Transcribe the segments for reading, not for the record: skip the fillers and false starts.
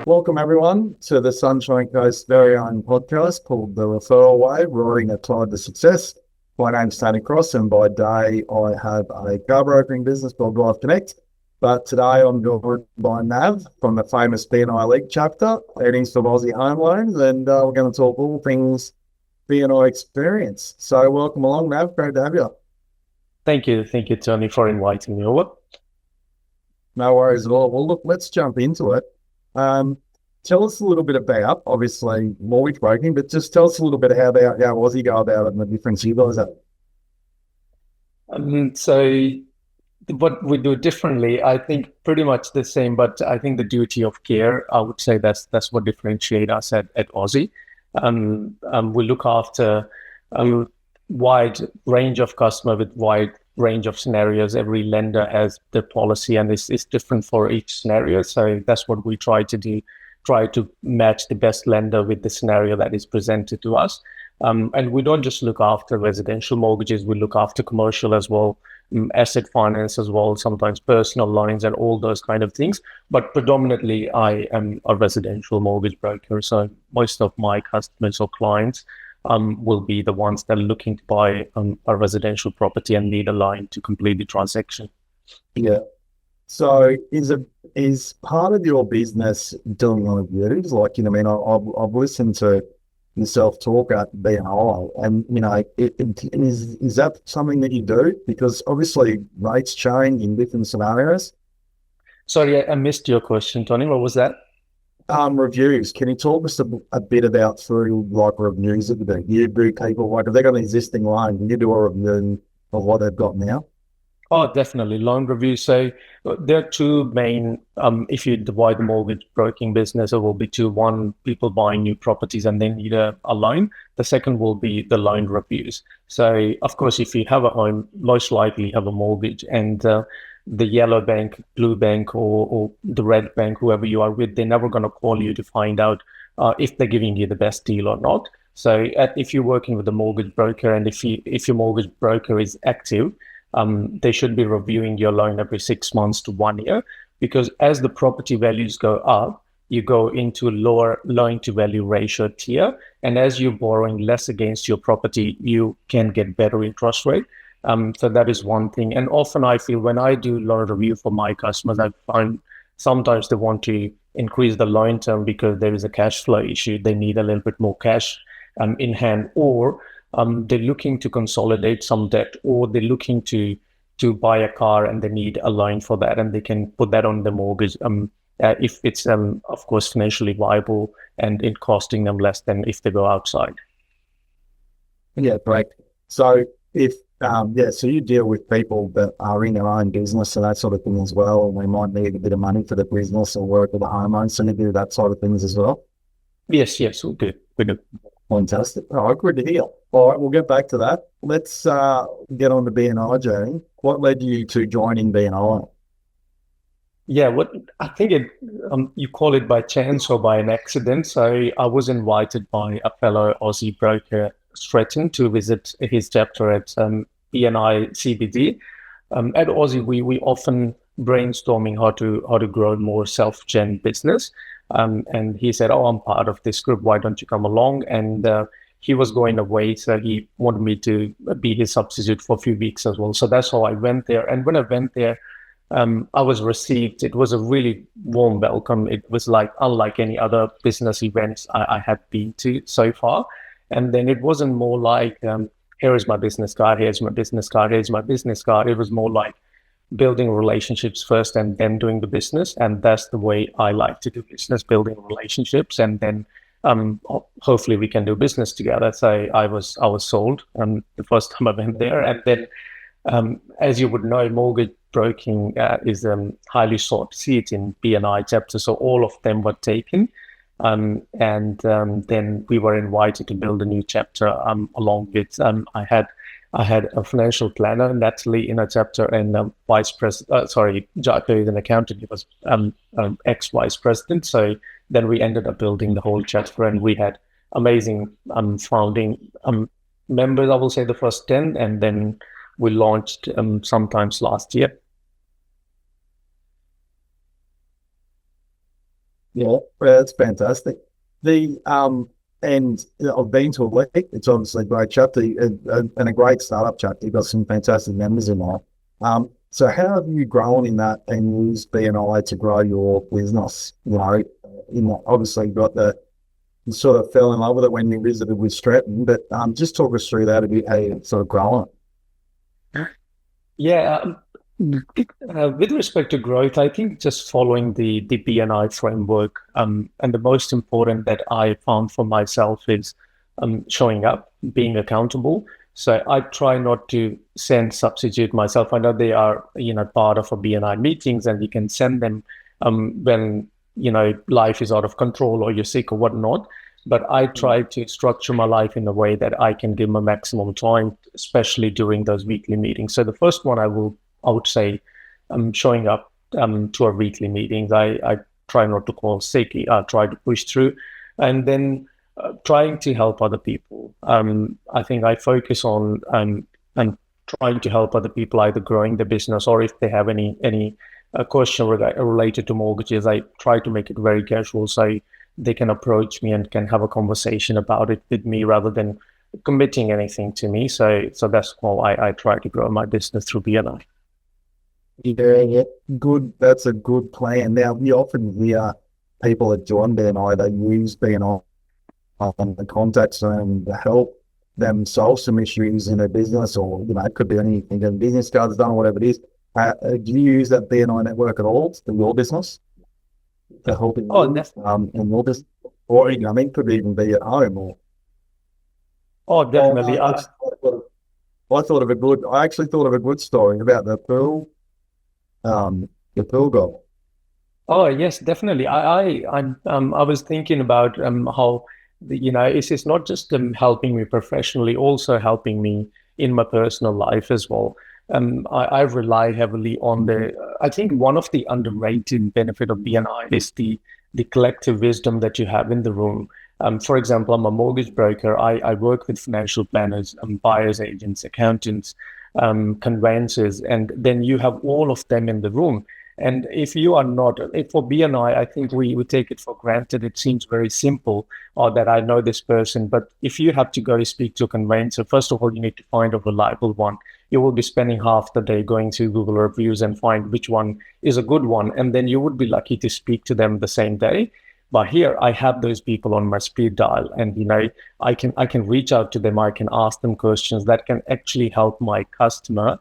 Welcome everyone to the Sunshine Coast very own podcast called The Referral Way, Roaring a Tide to Success. My name's Tony Cross, and by day I have a car brokering business called Drive Connect. But today I'm joined by Nav from the famous BNI League chapter, heading from Aussie Home Loans, and we're going to talk all things BNI experience. So welcome along, Nav. Great to have you. Thank you, Tony, for inviting me over. No worries at all. Well, look, let's jump into it. Tell us a little bit about, obviously, mortgage broking, but just tell us a little bit about how Aussie go about it and the difference you guys have. So what we do differently, I think pretty much the same, but I think the duty of care, I would say that's what differentiates us at Aussie. We look after a wide range of customer with wide range of scenarios. Every lender has their policy and it's different for each scenario. So that's what we try to do, try to match the best lender with the scenario that is presented to us. And we don't just look after residential mortgages, we look after commercial as well, asset finance as well, sometimes personal loans and all those kind of things. But predominantly, I am a residential mortgage broker. So most of my customers or clients will be the ones that are looking to buy a residential property and need a line to complete the transaction. Yeah. So is part of your business doing reviews? Like, I've listened to yourself talk at BNI, and is that something that you do? Because obviously rates change in different scenarios. Sorry, I missed your question, Tony. What was that? Reviews. Can you talk us a bit about through like reviews that you do? You do people like if they got an existing loan, can you do a review of what they've got now? Oh, definitely. Loan review. So there are two main, if you divide the mortgage broking business, it will be two. One, people buying new properties and they need a loan. The second will be the loan reviews. So of course, if you have a home, most likely have a mortgage, and the yellow bank, blue bank, or the red bank, whoever you are with, they're never going to call you to find out if they're giving you the best deal or not. So if you're working with a mortgage broker, and if your mortgage broker is active, they should be reviewing your loan every 6 months to 1 year, because as the property values go up, you go into a lower loan to value ratio tier. And as you're borrowing less against your property, you can get better interest rate. So that is one thing. And often I feel when I do loan review for my customers, I find sometimes they want to increase the loan term because there is a cash flow issue. They need a little bit more cash in hand, or they're looking to consolidate some debt, or they're looking to buy a car and they need a loan for that, and they can put that on the mortgage if it's of course financially viable and it costing them less than if they go outside. Yeah, great. So so you deal with people that are in their own business and that sort of thing as well, and they might need a bit of money for the business or work with the homeowners, so you do that sort of things as well. Yes, we do. Fantastic. All right, good to hear. All right, we'll get back to that. Let's get on the BNI journey. What led you to joining BNI? Yeah, I think you call it by chance or by an accident. So I was invited by a fellow Aussie broker, Stretton, to visit his chapter at BNI CBD. At Aussie, we often brainstorming how to grow more self-gen business. And he said, "Oh, I'm part of this group. Why don't you come along?" And he was going away, so he wanted me to be his substitute for a few weeks as well. So that's how I went there. And when I went there, I was received. It was a really warm welcome. It was like unlike any other business events I had been to so far. And then it wasn't more like, here is my business card, here's my business card, here's my business card. It was more like building relationships first and then doing the business. And that's the way I like to do business, building relationships. And then hopefully we can do business together. So I was sold the first time I went there. And then as you would know, mortgage broking is a highly sought seat in BNI chapter. So all of them were taken. And then we were invited to build a new chapter along with, I had a financial planner, Natalie, in a chapter, and vice president, Jaco is an accountant, he was ex-vice president. So then we ended up building the whole chapter, and we had amazing founding members, I will say the first 10, and then we launched sometimes last year. Yeah, that's fantastic. The and I've been to a week. It's obviously a great chapter and a great startup chapter. You've got some fantastic members in there. So how have you grown in that and used BNI to grow your business? Obviously you've got you sort of fell in love with it when you visited with Stratton, but just talk us through that a bit, how you sort of grown Yeah, with respect to growth, I think just following the BNI framework, and the most important that I found for myself is showing up, being accountable. So I try not to substitute myself. I know they are, part of a BNI meetings, and you can send them when life is out of control or you're sick or whatnot. But I try to structure my life in a way that I can give my maximum time, especially during those weekly meetings. So the first one I would say showing up to our weekly meetings. I try not to call sick. I try to push through, and then trying to help other people. I think I focus on and trying to help other people either growing the business, or if they have any question related to mortgages, I try to make it very casual so they can approach me and can have a conversation about it with me rather than committing anything to me. So that's how I try to grow my business through BNI. Yeah, good. That's a good plan. Now, we often hear people that join BNI, they use BNI the contacts them to help them solve some issues in their business, or it could be anything, getting business cards done or whatever it is. Do you use that BNI network at all in your business to help in your business, or could even be at home definitely. I thought of a good. I actually thought of a good story about the pool goal. Oh yes, definitely. I was thinking about how it's not just helping me professionally, also helping me in my personal life as well. I rely heavily on I think one of the underrated benefit of BNI is the collective wisdom that you have in the room. For example, I'm a mortgage broker. I work with financial planners, buyers agents, accountants, conveyancers, and then you have all of them in the room. And if you are not, for BNI, I think we take it for granted. It seems very simple, or that I know this person. But if you have to go to speak to a conveyancer, first of all, you need to find a reliable one. You will be spending half the day going to Google reviews and find which one is a good one. And then you would be lucky to speak to them the same day. But here I have those people on my speed dial, and I can reach out to them. I can ask them questions that can actually help my customer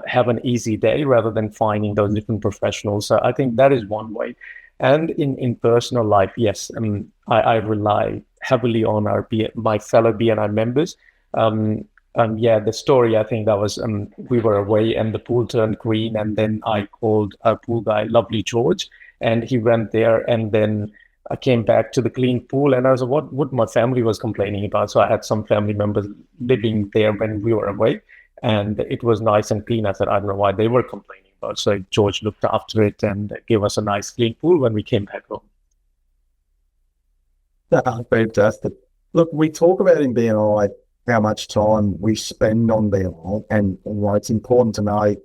have an easy day rather than finding those different professionals. So I think that is one way. And in personal life, yes, I rely heavily on my fellow BNI members. The story, I think that was we were away and the pool turned green, and then I called a pool guy, lovely George, and he went there, and then I came back to the clean pool, and I was what my family was complaining about. So I had some family members living there when we were away, and it was nice and clean. I said, I don't know why they were complaining about. So George looked after it and gave us a nice clean pool when we came back home. Fantastic. Look, we talk about in BNI how much time we spend on BNI, and it's important to know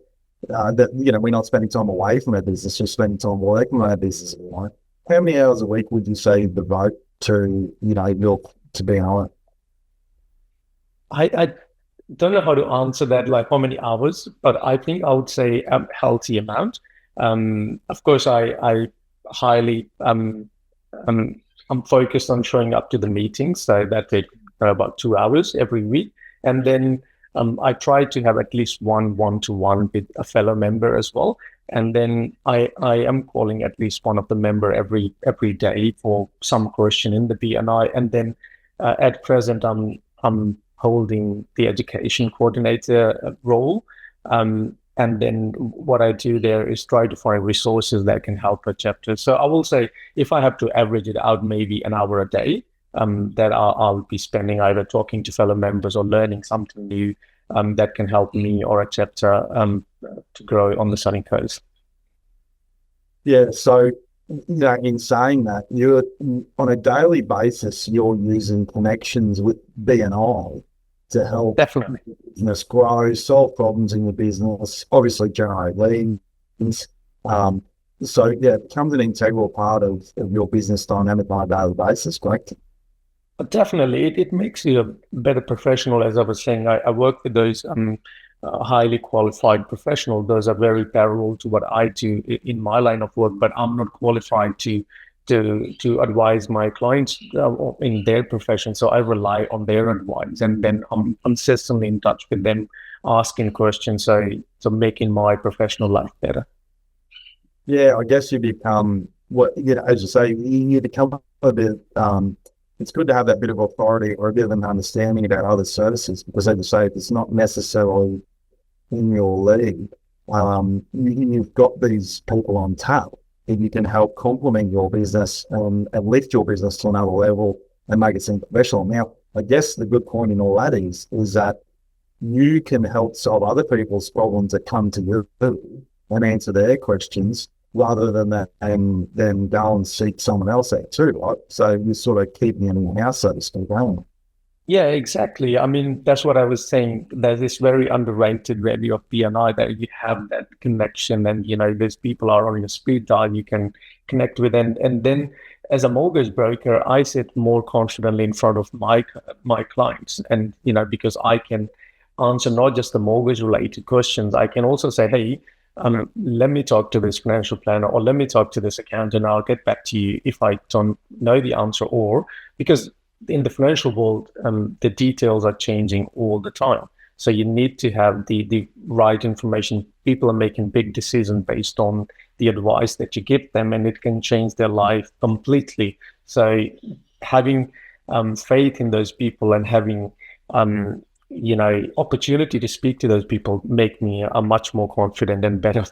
that we're not spending time away from our business, just spending time working on our business. How many hours a week would you say you devote to to BNI? I don't know how to answer that, like how many hours, but I think I would say a healthy amount. Of course, I highly I'm focused on showing up to the meetings, so that takes about 2 hours every week, and then I try to have at least one-to-one with a fellow member as well, and then I am calling at least one of the member every day for some question in the BNI, and then at present I'm holding the education coordinator role. And then what I do there is try to find resources that can help a chapter. So I will say, if I have to average it out, maybe an hour a day, that I'll be spending either talking to fellow members or learning something new that can help me or a chapter to grow on the Sunny Coast. Yeah, so in saying that, you're on a daily basis, you're using connections with BNI to help Definitely business grow, solve problems in your business, obviously generate leads, So yeah, it becomes an integral part of your business dynamic on a daily basis, correct? Definitely, it makes you a better professional. As I was saying, I work with those highly qualified professionals. Those are very parallel to what I do in my line of work, but I'm not qualified to advise my clients in their profession. So I rely on their advice, and then I'm consistently in touch with them, asking questions, so making my professional life better. Yeah, I guess you become as you say, you become a bit. It's good to have that bit of authority or a bit of an understanding about other services because, as you say, if it's not necessarily in your league, you've got these people on tap and you can help complement your business and lift your business to another level and make it seem professional. Now, I guess the good point in all that is that you can help solve other people's problems that come to you and answer their questions rather than that and then go and seek someone else out too, right? So you're sort of keeping it in the house, so to speak, going. Yeah, exactly. I mean, that's what I was saying. There's this very underrated value of BNI that you have that connection, and these people are on your speed dial you can connect with, and then as a mortgage broker, I sit more confidently in front of my clients, and because I can answer not just the mortgage related questions, I can also say, hey, let me talk to this financial planner, or let me talk to this accountant, and I'll get back to you if I don't know the answer, or because in the financial world, the details are changing all the time. So you need to have the right information. People are making big decisions based on the advice that you give them, and it can change their life completely. So having faith in those people and having opportunity to speak to those people make me a much more confident and better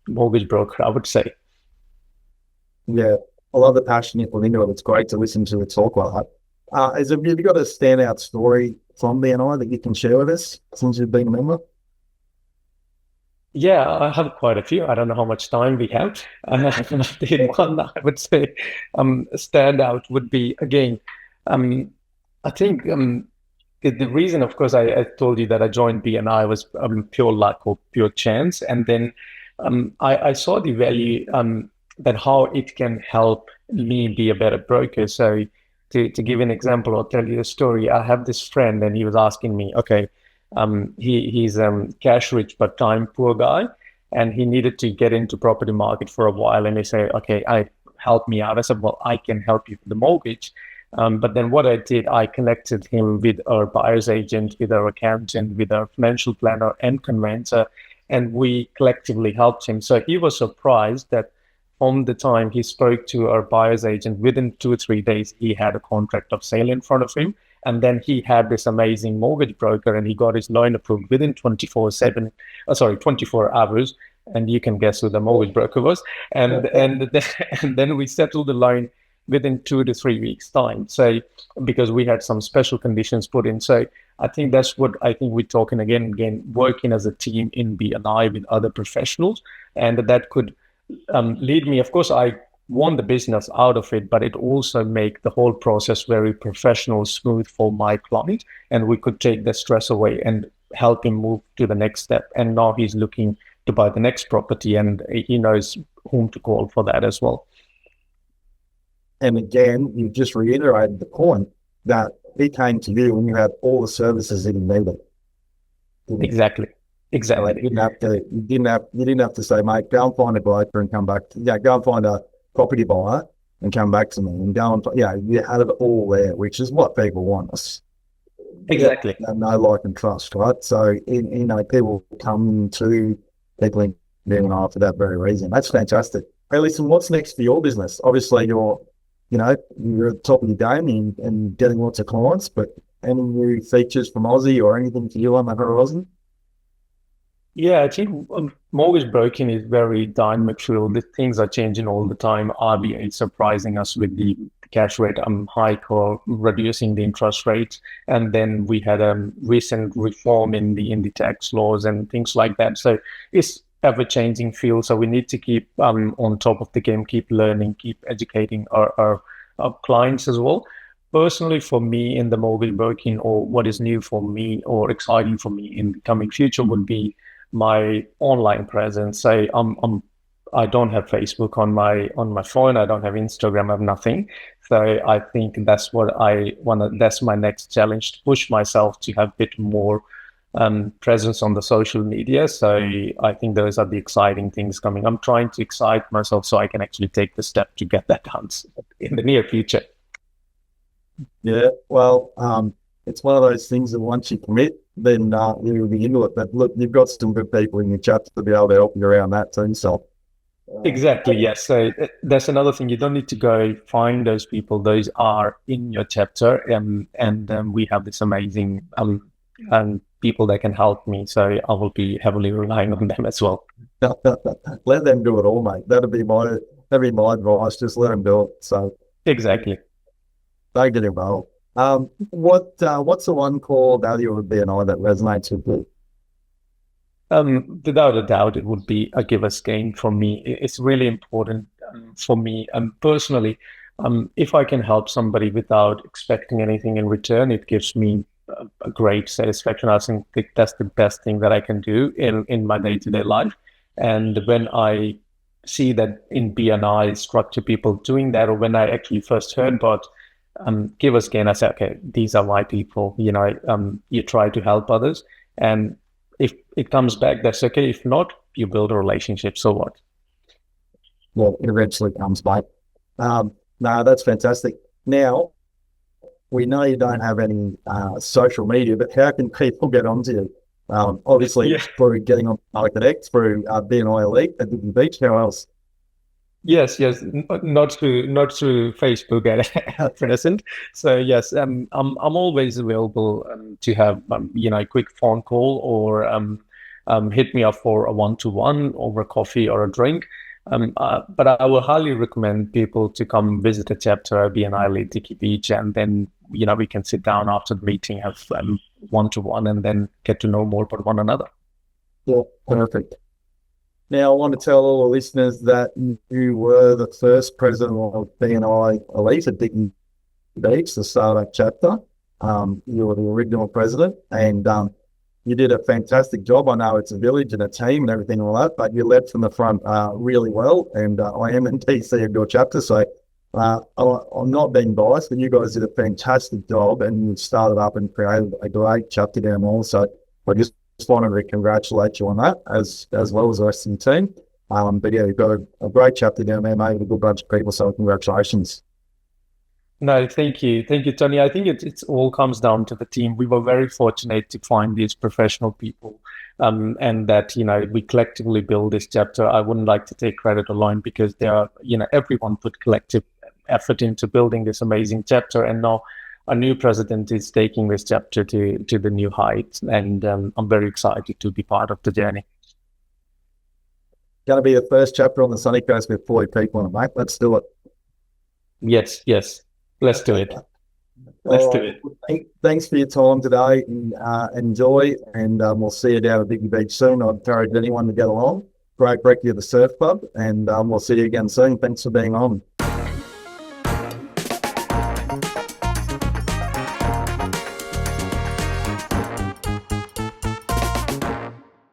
mortgage broker, I would say. Yeah, I love the passion you put into it. It's great to listen to it talk like that. Have you got a standout story from BNI that you can share with us since you've been a member? Yeah, I have quite a few. I don't know how much time we have. The one I would say standout would be again. I think the reason, of course, I told you that I joined BNI was pure luck or pure chance, and then I saw the value that how it can help me be a better broker. So to give an example or tell you a story, I have this friend, and he was asking me, okay, he's cash rich but time poor guy, and he needed to get into property market for a while, and he said, okay, help me out. I said, well, I can help you with the mortgage. But then what I did, I connected him with our buyer's agent, with our accountant, with our financial planner and conveyancer, and we collectively helped him. So he was surprised that from the time he spoke to our buyer's agent, within 2 or 3 days, he had a contract of sale in front of him. And then he had this amazing mortgage broker, and he got his loan approved within 24 hours. And you can guess who the mortgage broker was. And then we settled the loan within 2 to 3 weeks time. So because we had some special conditions put in. So I think that's what I think we're talking again, working as a team in BNI with other professionals. And that could lead me, of course, I want the business out of it, but it also make the whole process very professional, smooth for my client. And we could take the stress away and help him move to the next step. And now he's looking to buy the next property, and he knows whom to call for that as well. And again, you've just reiterated the point that he came to you when you had all the services that he needed. Exactly. Exactly. You didn't have to say, mate, go and find a broker and come back. Go and find a property buyer and come back to me and go and, you had it all there, which is what people want us. Exactly. No, like, and trust, right? So, people come to people in BNI for that very reason. That's fantastic. Hey, listen, what's next for your business? Obviously, you're at the top of your game and getting lots of clients, but any new features from Aussie or anything for you on the horizon? Yeah, I think mortgage broking is very dynamic field. The things are changing all the time. RBA is surprising us with the cash rate hike or reducing the interest rates, and then we had a recent reform in the tax laws and things like that. So it's ever changing field. So we need to keep on top of the game, keep learning, keep educating our clients as well. Personally, for me in the mortgage broking, or what is new for me or exciting for me in the coming future would be my online presence. So I don't have Facebook on my phone. I don't have Instagram. I have nothing. So I think that's what I want to. That's my next challenge, to push myself to have a bit more presence on the social media. So I think those are the exciting things coming. I'm trying to excite myself so I can actually take the step to get that done in the near future. Yeah, well, it's one of those things that once you commit, then you'll be into it. But look, you've got some good people in your chat to be able to help you around that too. So Exactly, yes. So that's another thing. You don't need to go find those people. Those are in your chapter, and we have this amazing people that can help me. So I will be heavily relying on them as well. let them do it all, mate. That'd be my advice. Just let them do it. So Exactly. they get involved. What's the one core value of BNI that resonates with you? Without a doubt, it would be a giver's gain for me. It's really important for me personally. If I can help somebody without expecting anything in return, it gives me a great satisfaction. I think that's the best thing that I can do in my day-to-day life. And when I see that in BNI structure, people doing that, or when I actually first heard about givers gain, I said, okay, these are my people. You try to help others, and if it comes back, that's okay. If not, you build a relationship. So what? Well, it eventually comes back. No, that's fantastic. Now, we know you don't have any social media, but how can people get onto you? Obviously, through getting on Connect, through BNI Elite at Dignity Beach. How else? Yes, not through Facebook at present. So yes, I'm always available to have a quick phone call, or hit me up for a one-to-one over coffee or a drink. But I will highly recommend people to come visit a chapter at BNI Elite Dicky Beach, and then we can sit down after the meeting, have one-to-one, and then get to know more about one another. Yeah, perfect. Now, I want to tell all the listeners that you were the first president of BNI Elite at Dignity Beach, the startup chapter. You were the original president, and you did a fantastic job. I know it's a village and a team and everything like that, but you led from the front really well. And I am in DC of your chapter, so I'm not being biased, but you guys did a fantastic job, and you started up and created a great chapter down there. So I just wanted to congratulate you on that, as well as the rest of the team. But yeah, you've got a great chapter down there, mate, with a good bunch of people. So congratulations. No, thank you, Tony. I think it all comes down to the team. We were very fortunate to find these professional people, and that we collectively build this chapter. I wouldn't like to take credit alone, because there are everyone put collective effort into building this amazing chapter, and now a new president is taking this chapter to the new heights, and I'm very excited to be part of the journey. Going to be the first chapter on the Sunny Coast with 40 people on it, mate. Let's do it. Yes. Let's do it. Let's do it. Thanks for your time today, and enjoy, and we'll see you down at Dignity Beach soon. I encourage anyone to get along. Great brekkie at the surf club, and we'll see you again soon. Thanks for being on.